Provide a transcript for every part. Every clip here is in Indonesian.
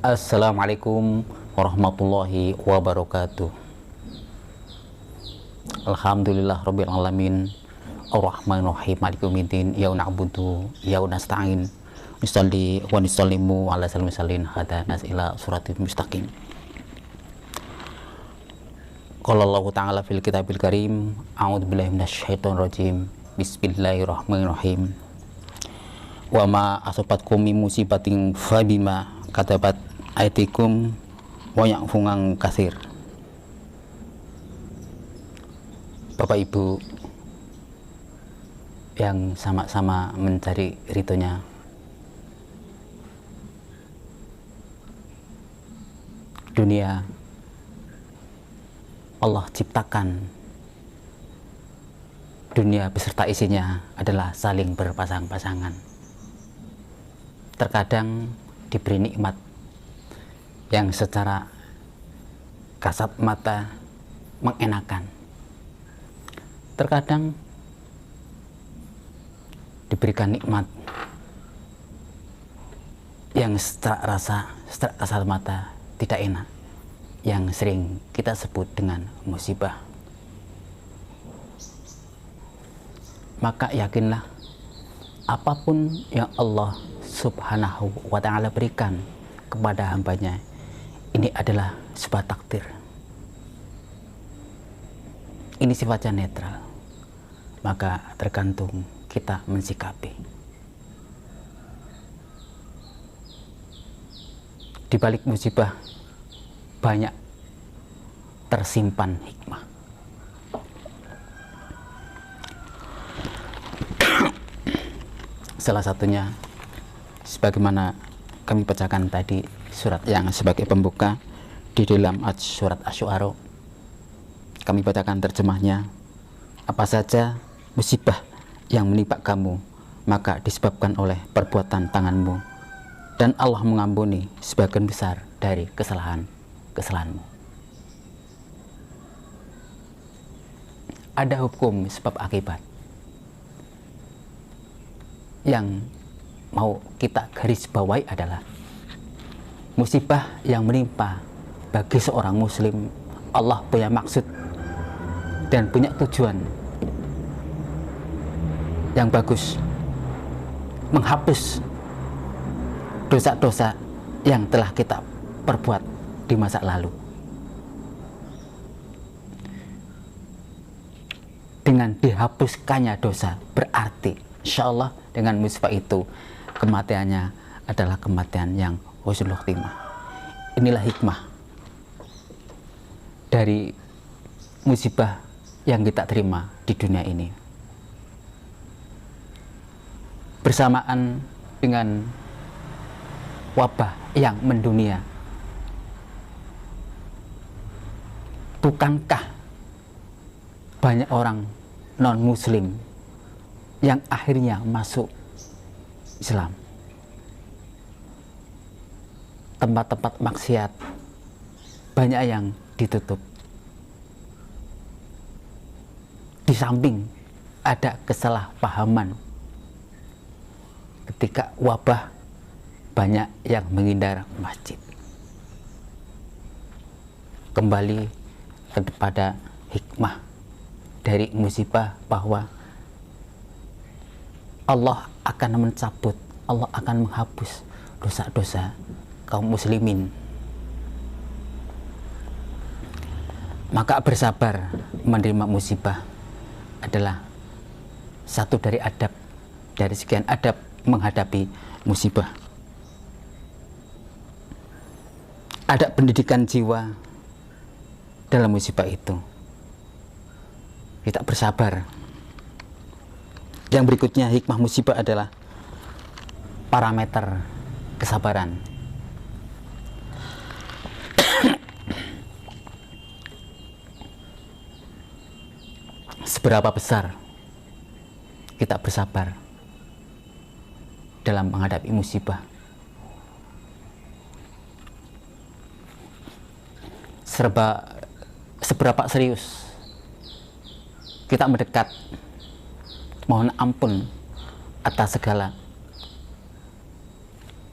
Assalamualaikum warahmatullahi wabarakatuh. Alhamdulillah rabbil alamin, arrahmanir rahim, maliki yaumiddin, iyyaka na'budu wa iyyaka nasta'in, nusalli wa nusallimu ala sayyidil hada ila siratal mustaqim. Qala Allah ta'ala fil kitabil karim, a'udzubillahi minasyaitonir rajim, bismillahirrahmanirrahim. Wa ma asabatkum min musibatin fabima katabat aydikum wa ya'fu an katsir. Bapak Ibu yang sama-sama mencari ridhonya, dunia Allah ciptakan, dunia beserta isinya adalah saling berpasang-pasangan. Terkadang diberi nikmat yang secara kasat mata mengenakan, terkadang diberikan nikmat yang secara kasat mata tidak enak, yang sering kita sebut dengan musibah. Maka yakinlah, apapun yang Allah Subhanahu wa ta'ala berikan kepada hambanya, ini adalah sebuah takdir. Ini sifatnya netral, maka tergantung kita mensikapi. Di balik musibah banyak tersimpan hikmah. Salah satunya, sebagaimana kami bacakan tadi surat yang sebagai pembuka di dalam surat Asy-Syu'ara, kami bacakan terjemahnya. Apa saja musibah yang menimpa kamu, maka disebabkan oleh perbuatan tanganmu, dan Allah mengampuni sebagian besar dari kesalahanmu. Ada hukum sebab akibat yang mau kita garis bawahi adalah musibah yang menimpa bagi seorang muslim, Allah punya maksud dan punya tujuan yang bagus, menghapus dosa-dosa yang telah kita perbuat di masa lalu. Dengan dihapuskannya dosa, berarti insya Allah dengan musibah itu kematiannya adalah kematian yang husnul khotimah. Inilah hikmah dari musibah yang kita terima di dunia ini. Bersamaan dengan wabah yang mendunia, bukankah banyak orang non-muslim yang akhirnya masuk Islam? Tempat-tempat maksiat banyak yang ditutup. Di samping ada kesalahpahaman, ketika wabah banyak yang menghindar masjid. Kembali kepada hikmah dari musibah, bahwa Allah akan mencabut, Allah akan menghapus dosa-dosa kaum muslimin. Maka bersabar menerima musibah adalah satu dari adab, dari sekian adab menghadapi musibah. Ada pendidikan jiwa dalam musibah itu. Kita bersabar. Yang berikutnya, hikmah musibah adalah parameter kesabaran. Seberapa besar kita bersabar dalam menghadapi musibah. seberapa serius kita mendekat, mohon ampun atas segala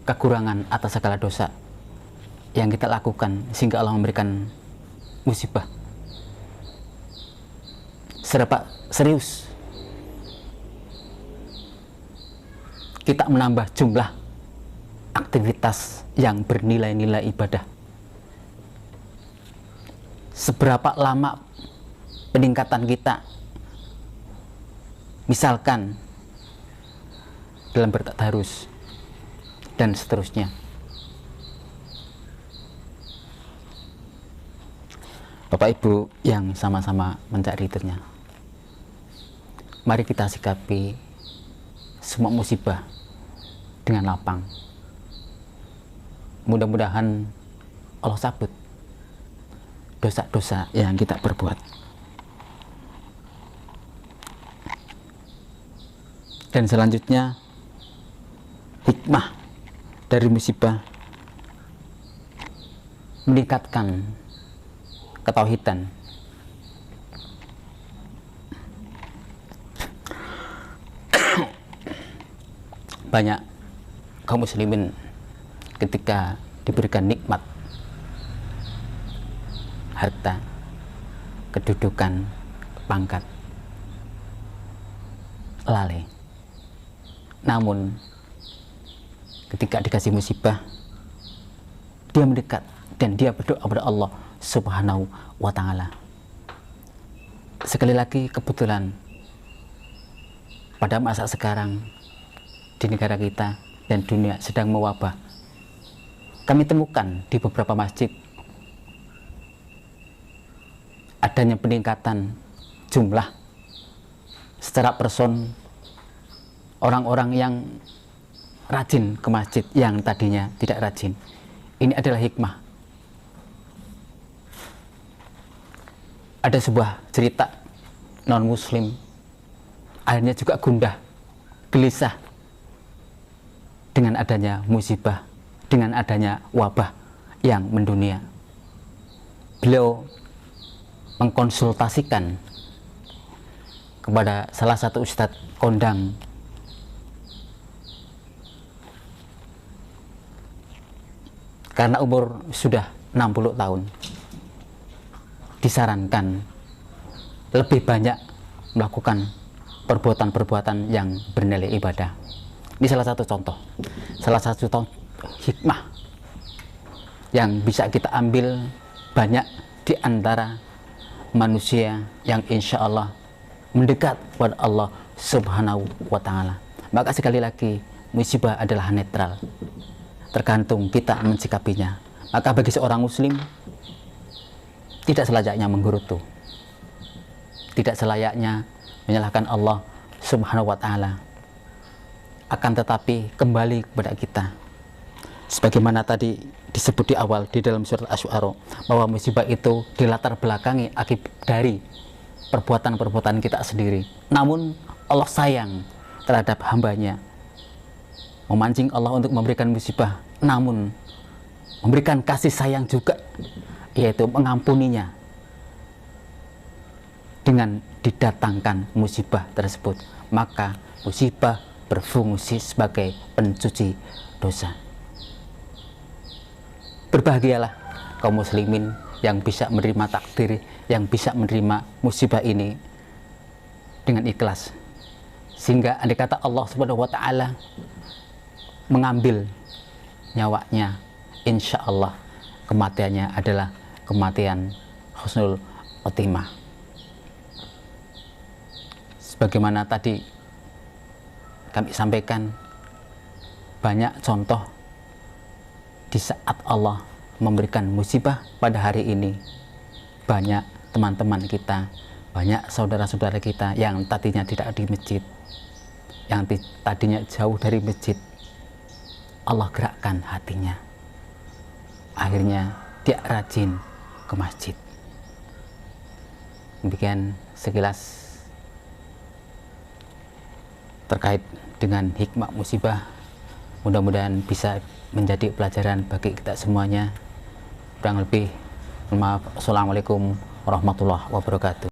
kekurangan, atas segala dosa yang kita lakukan sehingga Allah memberikan musibah. Seberapa serius kita menambah jumlah aktivitas yang bernilai-nilai ibadah. Seberapa lama peningkatan kita, misalkan dalam bertadarus dan seterusnya. Bapak Ibu yang sama-sama mencari ridhonya, mari kita sikapi semua musibah dengan lapang. Mudah-mudahan Allah cabut dosa-dosa yang kita perbuat. Dan selanjutnya, hikmah dari musibah meningkatkan ketauhidan. Banyak kaum muslimin ketika diberikan nikmat harta, kedudukan, pangkat, lalai. Namun ketika dikasih musibah, dia mendekat dan dia berdoa kepada Allah Subhanahu wa ta'ala. Sekali lagi, kebetulan pada masa sekarang di negara kita dan dunia sedang mewabah. Kami temukan di beberapa masjid adanya peningkatan jumlah secara person orang-orang yang rajin ke masjid yang tadinya tidak rajin. Ini adalah hikmah. Ada sebuah cerita non-muslim akhirnya juga gundah, gelisah dengan adanya musibah, dengan adanya wabah yang mendunia. Beliau mengkonsultasikan kepada salah satu ustadz kondang karena umur sudah 60 tahun. Disarankan lebih banyak melakukan perbuatan-perbuatan yang bernilai ibadah. Ini salah satu contoh, salah satu hikmah yang bisa kita ambil banyak di antara manusia yang insya Allah mendekat kepada Allah Subhanahu wa ta'ala. Maka sekali lagi, musibah adalah netral, tergantung kita mensikapinya. Maka bagi seorang muslim, tidak selayaknya menggerutu, tidak selayaknya menyalahkan Allah Subhanahu wa ta'ala, akan tetapi kembali kepada kita. Sebagaimana tadi disebut di awal di dalam surat Asy-Syu'ara, bahwa musibah itu dilatar belakangi akibat dari perbuatan-perbuatan kita sendiri. Namun Allah sayang terhadap hambanya, memancing Allah untuk memberikan musibah, namun memberikan kasih sayang juga, yaitu mengampuninya dengan didatangkan musibah tersebut. Maka musibah berfungsi sebagai pencuci dosa. Berbahagialah kaum muslimin yang bisa menerima takdir, yang bisa menerima musibah ini dengan ikhlas, sehingga andai kata Allah Subhanahu wa ta'ala mengambil nyawanya, insya Allah kematiannya adalah kematian husnul khotimah. Sebagaimana tadi kami sampaikan, banyak contoh di saat Allah memberikan musibah pada hari ini. Banyak teman-teman kita, banyak saudara-saudara kita yang tadinya tidak di masjid, yang tadinya jauh dari masjid, Allah gerakkan hatinya, akhirnya dia rajin ke masjid. Demikian sekilas terkait dengan hikmah musibah. Mudah-mudahan bisa menjadi pelajaran bagi kita semuanya. Kurang lebih, maaf. Assalamualaikum warahmatullahi wabarakatuh.